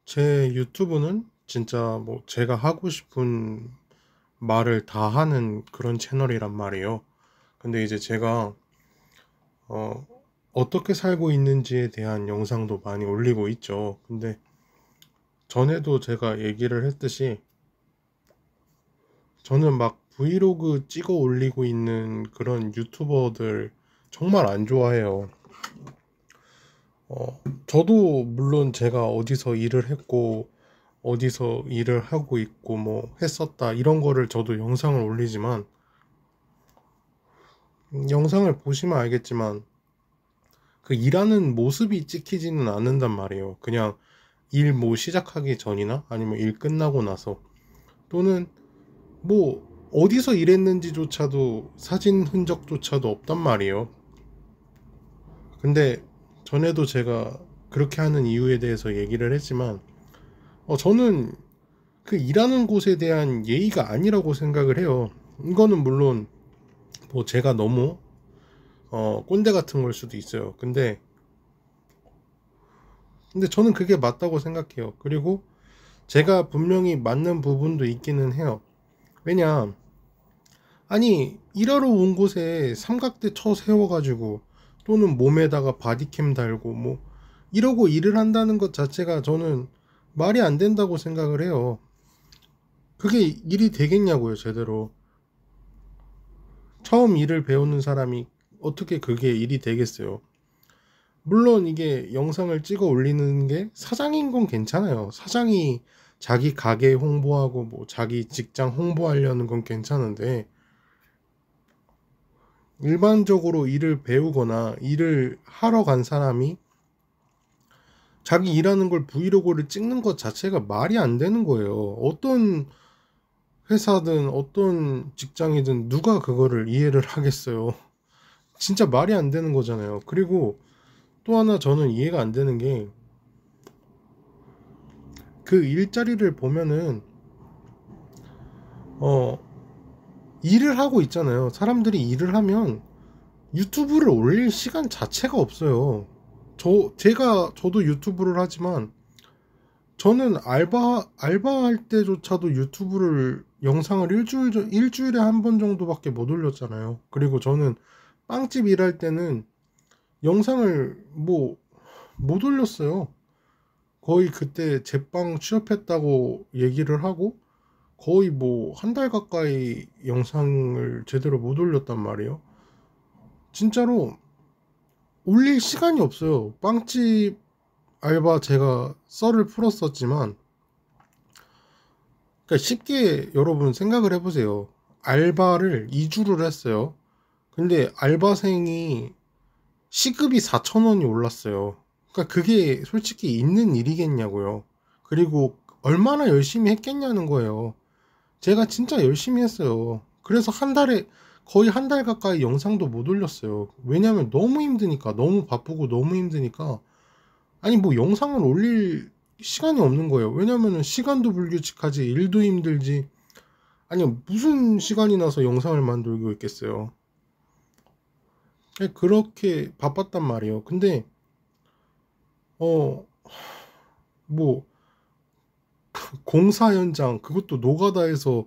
제 유튜브는 진짜 뭐 제가 하고 싶은 말을 다 하는 그런 채널이란 말이에요. 근데 이제 제가 어, 어떻게 살고 있는지에 대한 영상도 많이 올리고 있죠. 근데 전에도 제가 얘기를 했듯이 저는 막 브이로그 찍어 올리고 있는 그런 유튜버들 정말 안 좋아해요. 저도 물론 제가 어디서 일을 했고 어디서 일을 하고 있고 뭐 했었다 이런 거를 저도 영상을 올리지만 영상을 보시면 알겠지만 그 일하는 모습이 찍히지는 않는단 말이에요. 그냥 일 뭐 시작하기 전이나 아니면 일 끝나고 나서 또는 뭐 어디서 일했는지조차도 사진 흔적조차도 없단 말이에요. 근데 전에도 제가 그렇게 하는 이유에 대해서 얘기를 했지만 저는 그 일하는 곳에 대한 예의가 아니라고 생각을 해요. 이거는 물론 뭐 제가 너무 꼰대 같은 걸 수도 있어요. 근데 저는 그게 맞다고 생각해요. 그리고 제가 분명히 맞는 부분도 있기는 해요. 왜냐, 아니 일하러 온 곳에 삼각대 쳐 세워가지고 또는 몸에다가 바디캠 달고 뭐 이러고 일을 한다는 것 자체가 저는 말이 안 된다고 생각을 해요. 그게 일이 되겠냐고요, 제대로. 처음 일을 배우는 사람이 어떻게 그게 일이 되겠어요. 물론 이게 영상을 찍어 올리는 게 사장인 건 괜찮아요. 사장이 자기 가게 홍보하고 뭐 자기 직장 홍보하려는 건 괜찮은데 일반적으로 일을 배우거나 일을 하러 간 사람이 자기 일하는 걸 브이로그를 찍는 것 자체가 말이 안 되는 거예요. 어떤 회사든 어떤 직장이든 누가 그거를 이해를 하겠어요. 진짜 말이 안 되는 거잖아요. 그리고 또 하나 저는 이해가 안 되는 게 그 일자리를 보면은 어 일을 하고 있잖아요. 사람들이 일을 하면 유튜브를 올릴 시간 자체가 없어요. 저도 유튜브를 하지만 저는 알바할 때조차도 유튜브를 영상을 일주일에 한 번 정도밖에 못 올렸잖아요. 그리고 저는 빵집 일할 때는 영상을 뭐 못 올렸어요. 거의 그때 제빵 취업했다고 얘기를 하고 거의 뭐 한 달 가까이 영상을 제대로 못 올렸단 말이에요. 진짜로 올릴 시간이 없어요. 빵집 알바 제가 썰을 풀었었지만, 그러니까 쉽게 여러분 생각을 해보세요. 알바를 2주를 했어요. 근데 알바생이 시급이 4,000원이 올랐어요. 그러니까 그게 솔직히 있는 일이겠냐고요. 그리고 얼마나 열심히 했겠냐는 거예요. 제가 진짜 열심히 했어요. 그래서 거의 한 달 가까이 영상도 못 올렸어요. 왜냐면 너무 힘드니까, 너무 바쁘고 너무 힘드니까. 아니, 뭐 영상을 올릴 시간이 없는 거예요. 왜냐면은 시간도 불규칙하지, 일도 힘들지. 아니, 무슨 시간이 나서 영상을 만들고 있겠어요. 그렇게 바빴단 말이에요. 근데, 어, 뭐, 공사 현장, 그것도 노가다에서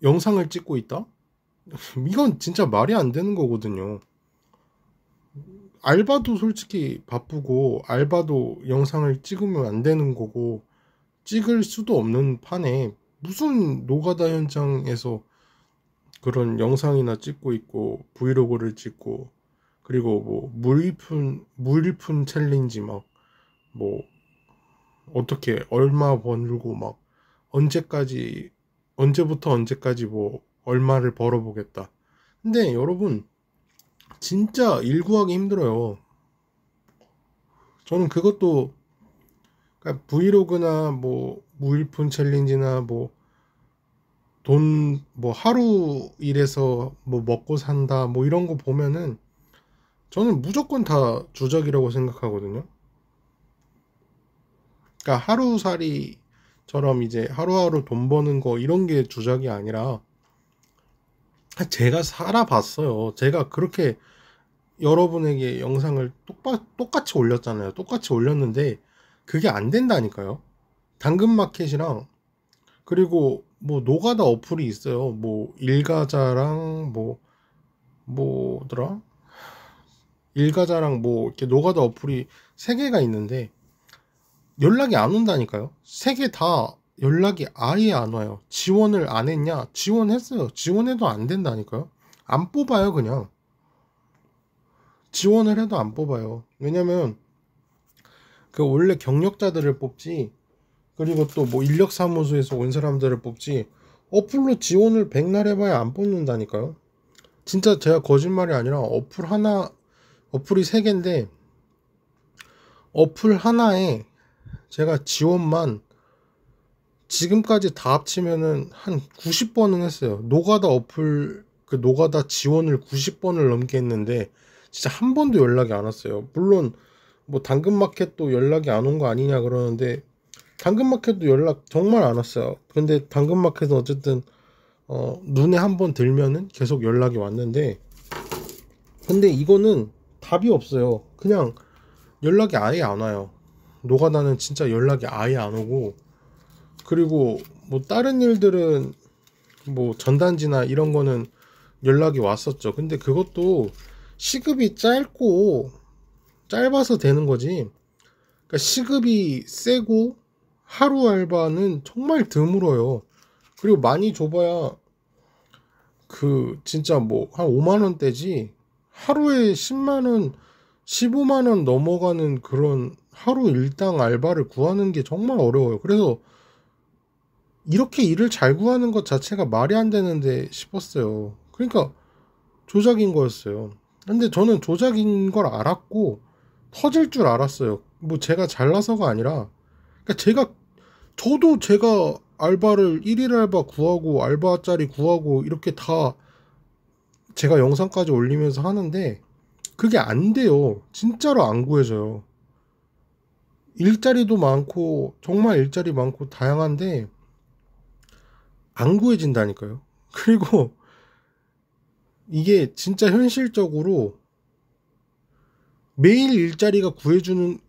영상을 찍고 있다? 이건 진짜 말이 안 되는 거거든요. 알바도 솔직히 바쁘고 알바도 영상을 찍으면 안 되는 거고 찍을 수도 없는 판에 무슨 노가다 현장에서 그런 영상이나 찍고 있고 브이로그를 찍고 그리고 뭐 물일푼 챌린지 막 뭐 어떻게 얼마 벌고 막 언제까지 언제부터 언제까지 뭐 얼마를 벌어보겠다. 근데 여러분 진짜 일 구하기 힘들어요. 저는 그것도 그러니까 브이로그나 뭐 무일푼 챌린지나 뭐 돈 뭐 하루 일해서 뭐 먹고 산다 뭐 이런 거 보면은 저는 무조건 다 주작이라고 생각하거든요. 그러니까 하루살이처럼 이제 하루하루 돈 버는 거 이런 게 주작이 아니라 제가 살아봤어요. 제가 그렇게 여러분에게 영상을 똑같이 올렸잖아요. 똑같이 올렸는데 그게 안 된다니까요. 당근마켓이랑 그리고 뭐 노가다 어플이 있어요. 뭐 일가자랑 뭐더라? 일가자랑 뭐 이렇게 노가다 어플이 세 개가 있는데 연락이 안 온다니까요. 세 개 다 연락이 아예 안 와요. 지원을 안 했냐? 지원했어요. 지원해도 안 된다니까요. 안 뽑아요, 그냥. 지원을 해도 안 뽑아요. 왜냐면 그 원래 경력자들을 뽑지, 그리고 또 뭐 인력사무소에서 온 사람들을 뽑지, 어플로 지원을 백날 해봐야 안 뽑는다니까요. 진짜 제가 거짓말이 아니라 어플이 세 개인데 어플 하나에 제가 지원만 지금까지 다 합치면은 한 90번은 했어요. 노가다 어플 그 노가다 지원을 90번을 넘게 했는데 진짜 한 번도 연락이 안 왔어요. 물론 뭐 당근마켓도 연락이 안 온 거 아니냐 그러는데 당근마켓도 연락 정말 안 왔어요. 근데 당근마켓은 어쨌든 눈에 한 번 들면은 계속 연락이 왔는데, 근데 이거는 답이 없어요. 그냥 연락이 아예 안 와요. 노가다는 진짜 연락이 아예 안 오고, 그리고 뭐 다른 일들은 뭐 전단지나 이런 거는 연락이 왔었죠. 근데 그것도 시급이 짧아서 되는 거지. 그러니까 시급이 세고 하루 알바는 정말 드물어요. 그리고 많이 줘봐야 그 진짜 뭐 한 5만 원대지, 하루에 10만 원, 15만 원 넘어가는 그런 하루 일당 알바를 구하는 게 정말 어려워요. 그래서 이렇게 일을 잘 구하는 것 자체가 말이 안 되는데 싶었어요. 그러니까 조작인 거였어요. 근데 저는 조작인 걸 알았고 터질 줄 알았어요. 뭐 제가 잘나서가 아니라, 그러니까 제가 알바를 1일 알바 구하고 알바짜리 구하고 이렇게 다 제가 영상까지 올리면서 하는데 그게 안 돼요. 진짜로 안 구해져요. 일자리도 많고 정말 일자리 많고 다양한데 안 구해진다니까요. 그리고 이게 진짜 현실적으로 매일 일자리가 구해지는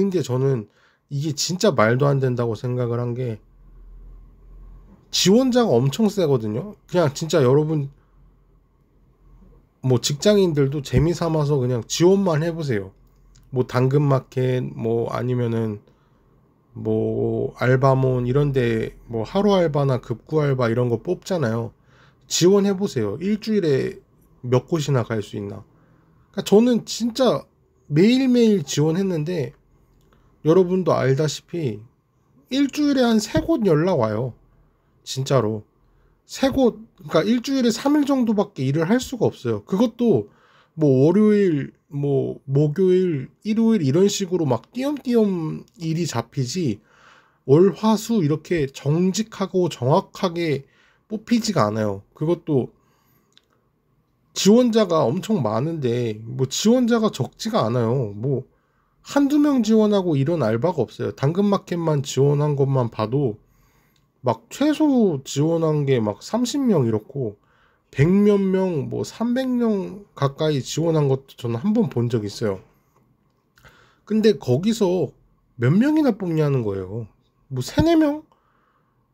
게, 저는 이게 진짜 말도 안 된다고 생각을 한 게, 지원자가 엄청 세거든요. 그냥 진짜 여러분 뭐 직장인들도 재미 삼아서 그냥 지원만 해보세요. 뭐 당근마켓 뭐 아니면은 뭐 알바몬 이런데 뭐 하루 알바나 급구 알바 이런 거 뽑잖아요. 지원해보세요. 일주일에 몇 곳이나 갈 수 있나. 그러니까 저는 진짜 매일매일 지원했는데 여러분도 알다시피 일주일에 한 3곳 연락 와요. 진짜로. 3곳, 그러니까 일주일에 3일 정도밖에 일을 할 수가 없어요. 그것도 뭐 월요일, 뭐 목요일, 일요일 이런 식으로 막 띄엄띄엄 일이 잡히지, 월, 화, 수 이렇게 정직하고 정확하게 뽑히지가 않아요. 그것도 지원자가 엄청 많은데 뭐 지원자가 적지가 않아요. 뭐 한두 명 지원하고 이런 알바가 없어요. 당근마켓만 지원한 것만 봐도 막 최소 지원한 게 막 30명 이렇고 100몇 명, 뭐 300명 가까이 지원한 것도 저는 한 번 본 적 있어요. 근데 거기서 몇 명이나 뽑냐는 거예요. 뭐 3, 4명?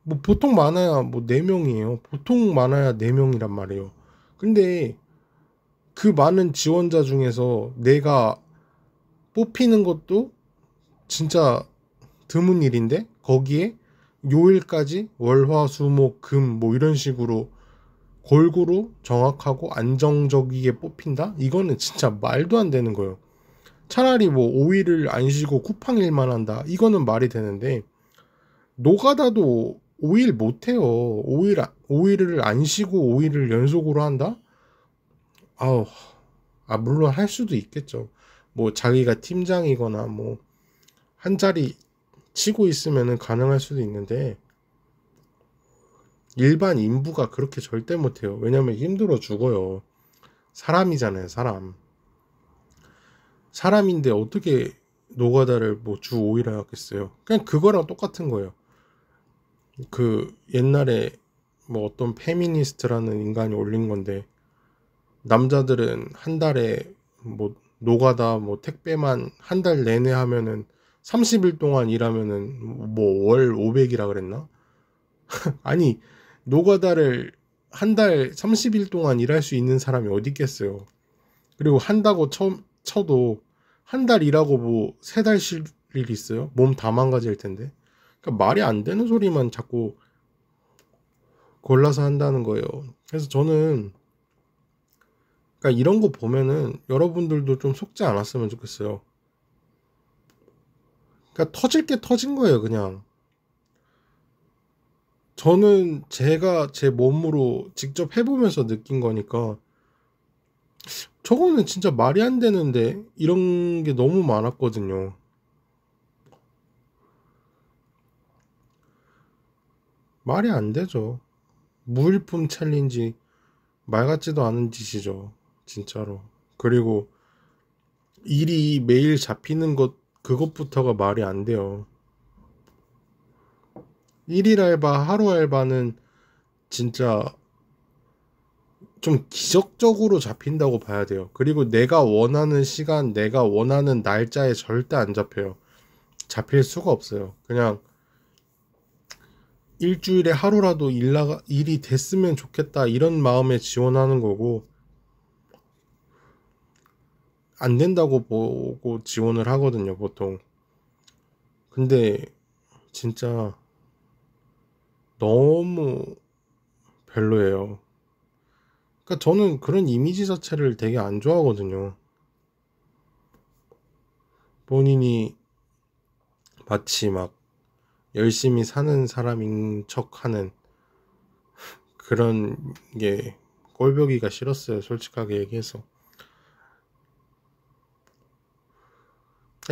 뭐 보통 많아야 뭐 4명이에요. 보통 많아야 4명이란 말이에요. 근데 그 많은 지원자 중에서 내가 뽑히는 것도 진짜 드문 일인데 거기에 요일까지 월화수목금 뭐 이런 식으로 골고루 정확하고 안정적이게 뽑힌다? 이거는 진짜 말도 안 되는 거예요. 차라리 뭐 5일을 안 쉬고 쿠팡일만 한다, 이거는 말이 되는데 노가다도 5일 못해요. 5일을 안 쉬고 5일을 연속으로 한다? 아우, 물론 할 수도 있겠죠. 뭐 자기가 팀장이거나 뭐 한 자리 치고 있으면은 가능할 수도 있는데 일반 인부가 그렇게 절대 못해요. 왜냐면 힘들어 죽어요. 사람이잖아요, 사람인데 어떻게 노가다를 뭐 주 5일 하겠어요. 그냥 그거랑 똑같은 거예요. 그 옛날에 뭐 어떤 페미니스트라는 인간이 올린 건데, 남자들은 한 달에 뭐 노가다 뭐 택배만 한 달 내내 하면은 30일 동안 일하면은 뭐 월 500이라 그랬나? 아니, 노가다를 한 달 30일 동안 일할 수 있는 사람이 어디 있겠어요. 그리고 한다고 쳐도 한 달 일하고 뭐 3달 쉴 일 있어요? 몸 다 망가질 텐데. 그러니까 말이 안 되는 소리만 자꾸 골라서 한다는 거예요. 그래서 저는 그러니까 이런 거 보면은 여러분들도 좀 속지 않았으면 좋겠어요. 그러니까 터질 게 터진 거예요, 그냥. 저는 제가 제 몸으로 직접 해보면서 느낀 거니까 저거는 진짜 말이 안 되는데 이런 게 너무 많았거든요. 말이 안 되죠. 무일품 챌린지 말 같지도 않은 짓이죠. 진짜로. 그리고 일이 매일 잡히는 것 그것부터가 말이 안 돼요. 일일 알바, 하루 알바는 진짜 좀 기적적으로 잡힌다고 봐야 돼요. 그리고 내가 원하는 시간, 내가 원하는 날짜에 절대 안 잡혀요. 잡힐 수가 없어요. 그냥 일주일에 하루라도 일이 됐으면 좋겠다 이런 마음에 지원하는 거고 안 된다고 보고 지원을 하거든요, 보통. 근데 진짜 너무 별로예요. 그러니까 저는 그런 이미지 자체를 되게 안 좋아하거든요. 본인이 마치 막 열심히 사는 사람인 척 하는 그런 게 꼴보기가 싫었어요, 솔직하게 얘기해서.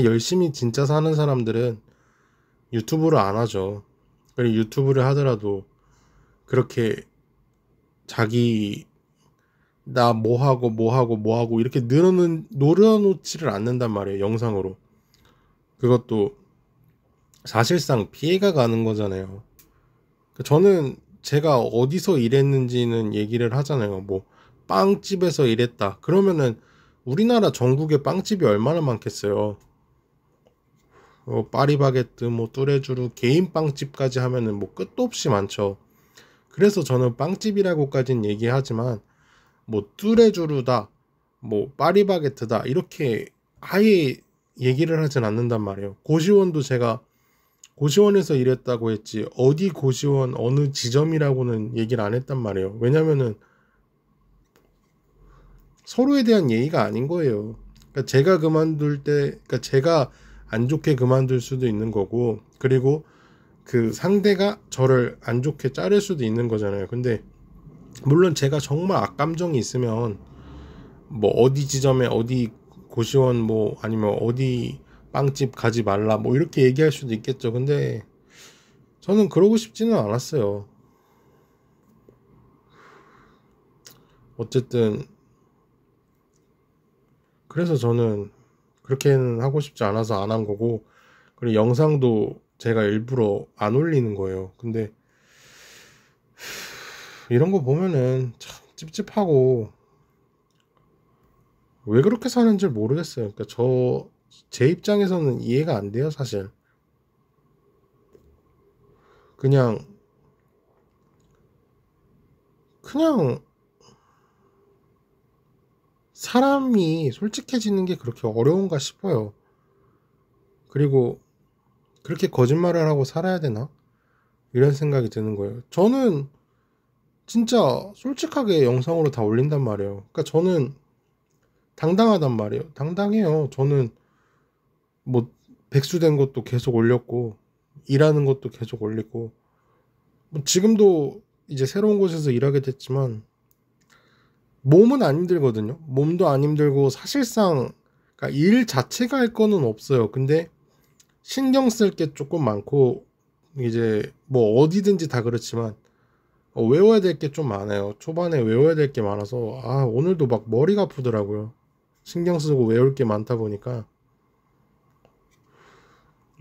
열심히 진짜 사는 사람들은 유튜브를 안 하죠. 그리고 유튜브를 하더라도 그렇게 자기 나 뭐 하고 이렇게 늘어놓지를 않는단 말이에요, 영상으로. 그것도 사실상 피해가 가는 거잖아요. 저는 제가 어디서 일했는지는 얘기를 하잖아요. 뭐 빵집에서 일했다 그러면은 우리나라 전국에 빵집이 얼마나 많겠어요. 파리바게뜨, 뭐 뚜레쥬르, 개인 빵집까지 하면은 뭐 끝도 없이 많죠. 그래서 저는 빵집이라고까지는 얘기하지만 뭐 뚜레쥬르다, 뭐 파리바게뜨다 이렇게 아예 얘기를 하진 않는단 말이에요. 고시원도 제가 고시원에서 일했다고 했지 어디 고시원 어느 지점이라고는 얘기를 안 했단 말이에요. 왜냐면은 서로에 대한 예의가 아닌 거예요. 그러니까 제가 그만둘 때, 그러니까 제가 안 좋게 그만둘 수도 있는 거고, 그리고 그 상대가 저를 안 좋게 자를 수도 있는 거잖아요. 근데 물론 제가 정말 악감정이 있으면 뭐 어디 지점에 어디 고시원 뭐 아니면 어디 빵집 가지 말라 뭐 이렇게 얘기할 수도 있겠죠. 근데 저는 그러고 싶지는 않았어요. 어쨌든 그래서 저는 그렇게는 하고 싶지 않아서 안 한 거고, 그리고 영상도 제가 일부러 안 올리는 거예요. 근데 이런 거 보면은 참 찝찝하고 왜 그렇게 사는지 모르겠어요. 그러니까 제 입장에서는 이해가 안 돼요, 사실. 그냥 그냥 사람이 솔직해지는 게 그렇게 어려운가 싶어요. 그리고 그렇게 거짓말을 하고 살아야 되나? 이런 생각이 드는 거예요. 저는 진짜 솔직하게 영상으로 다 올린단 말이에요. 그러니까 저는 당당하단 말이에요. 당당해요. 저는 뭐 백수된 것도 계속 올렸고 일하는 것도 계속 올리고 뭐 지금도 이제 새로운 곳에서 일하게 됐지만 몸은 안 힘들거든요. 몸도 안 힘들고 사실상 그러니까 일 자체가 할 거는 없어요. 근데 신경 쓸 게 조금 많고 이제 뭐 어디든지 다 그렇지만 외워야 될 게 좀 많아요. 초반에 외워야 될 게 많아서 오늘도 막 머리가 아프더라고요. 신경 쓰고 외울 게 많다 보니까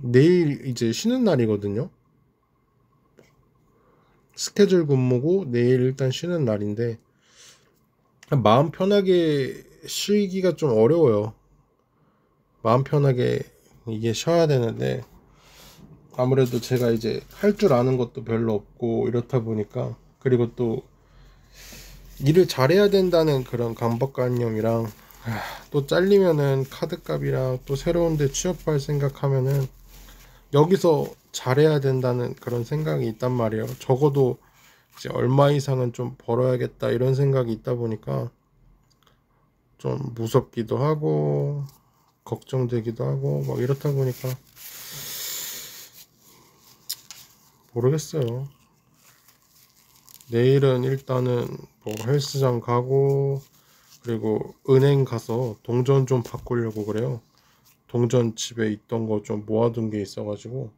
내일 이제 쉬는 날이거든요. 스케줄 근무고 내일 일단 쉬는 날인데 마음 편하게 쉬기가 좀 어려워요. 마음 편하게 이게 쉬어야 되는데 아무래도 제가 이제 할 줄 아는 것도 별로 없고 이렇다 보니까, 그리고 또 일을 잘해야 된다는 그런 강박관념이랑 또 잘리면은 카드값이랑 또 새로운 데 취업할 생각하면은 여기서 잘해야 된다는 그런 생각이 있단 말이에요. 적어도 이제 얼마 이상은 좀 벌어야겠다 이런 생각이 있다 보니까 좀 무섭기도 하고 걱정되기도 하고 막 이렇다 보니까 모르겠어요. 내일은 일단은 뭐 헬스장 가고, 그리고 은행 가서 동전 좀 바꾸려고 그래요. 동전 집에 있던 거 좀 모아둔 게 있어가지고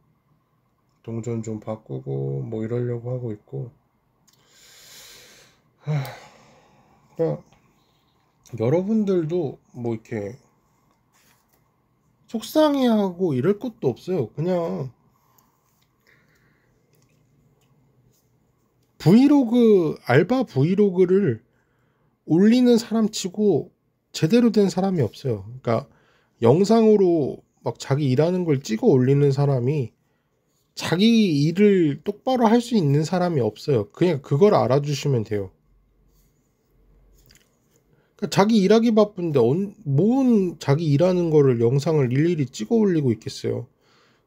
동전 좀 바꾸고 뭐 이러려고 하고 있고. 그러니까 여러분들도 뭐 이렇게 속상해하고 이럴 것도 없어요. 그냥 브이로그, 알바 브이로그를 올리는 사람 치고 제대로 된 사람이 없어요. 그러니까 영상으로 막 자기 일하는 걸 찍어 올리는 사람이 자기 일을 똑바로 할 수 있는 사람이 없어요. 그냥 그걸 알아주시면 돼요. 그러니까 자기 일하기 바쁜데 뭔 자기 일하는 거를 영상을 일일이 찍어 올리고 있겠어요.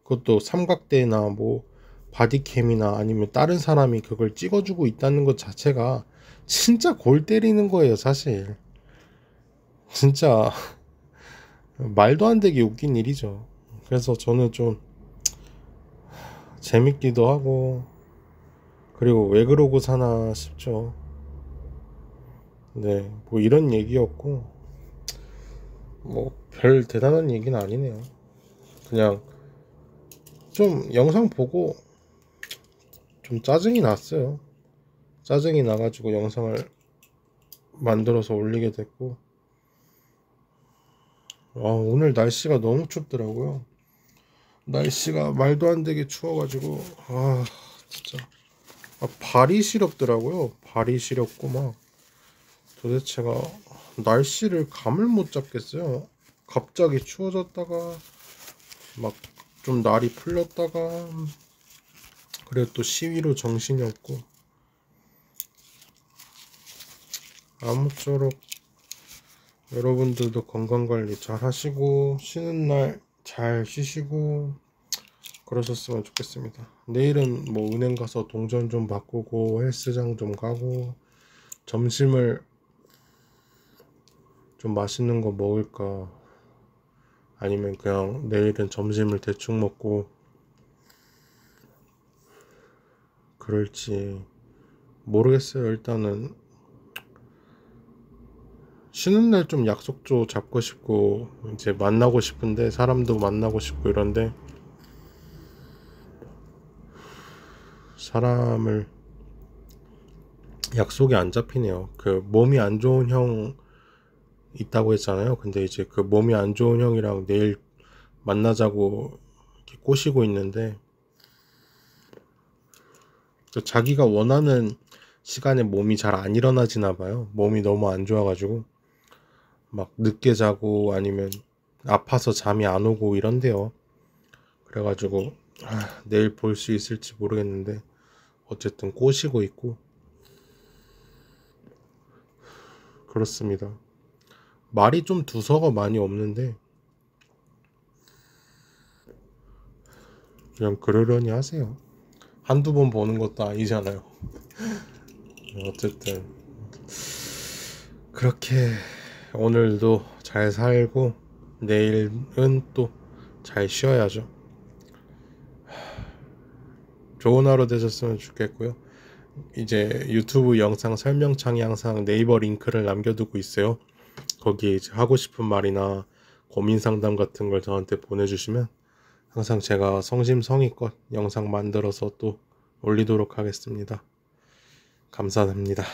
그것도 삼각대나 뭐 바디캠이나 아니면 다른 사람이 그걸 찍어주고 있다는 것 자체가 진짜 골 때리는 거예요, 사실. 진짜 말도 안 되게 웃긴 일이죠. 그래서 저는 좀 재밌기도 하고, 그리고 왜 그러고 사나 싶죠. 네, 뭐 이런 얘기였고, 뭐 별 대단한 얘기는 아니네요. 그냥 좀 영상 보고 좀 짜증이 났어요. 짜증이 나가지고 영상을 만들어서 올리게 됐고, 오늘 날씨가 너무 춥더라고요. 날씨가 말도 안 되게 추워가지고 진짜 발이 시렵더라고요. 발이 시렵고 막 도대체가 날씨를 감을 못 잡겠어요. 갑자기 추워졌다가 막 좀 날이 풀렸다가, 그리고 또 시위로 정신이 없고. 아무쪼록 여러분들도 건강관리 잘 하시고 쉬는 날 잘 쉬시고 그러셨으면 좋겠습니다. 내일은 뭐 은행 가서 동전 좀 바꾸고 헬스장 좀 가고, 점심을 좀 맛있는 거 먹을까, 아니면 그냥 내일은 점심을 대충 먹고 그럴지 모르겠어요. 일단은 쉬는 날 좀 약속도 잡고 싶고 이제 만나고 싶은데, 사람도 만나고 싶고 이런데 사람을 약속이 안 잡히네요. 그 몸이 안 좋은 형 있다고 했잖아요. 근데 이제 그 몸이 안 좋은 형이랑 내일 만나자고 이렇게 꼬시고 있는데, 자기가 원하는 시간에 몸이 잘 안 일어나지나 봐요. 몸이 너무 안 좋아가지고 막 늦게 자고 아니면 아파서 잠이 안 오고 이런데요. 그래가지고 내일 볼 수 있을지 모르겠는데 어쨌든 꼬시고 있고 그렇습니다. 말이 좀 두서가 많이 없는데 그냥 그러려니 하세요. 한두 번 보는 것도 아니잖아요. 어쨌든 그렇게 오늘도 잘 살고 내일은 또 잘 쉬어야죠. 좋은 하루 되셨으면 좋겠고요. 이제 유튜브 영상 설명창에 항상 네이버 링크를 남겨두고 있어요. 거기에 이제 하고 싶은 말이나 고민 상담 같은 걸 저한테 보내주시면 항상 제가 성심성의껏 영상 만들어서 또 올리도록 하겠습니다. 감사합니다.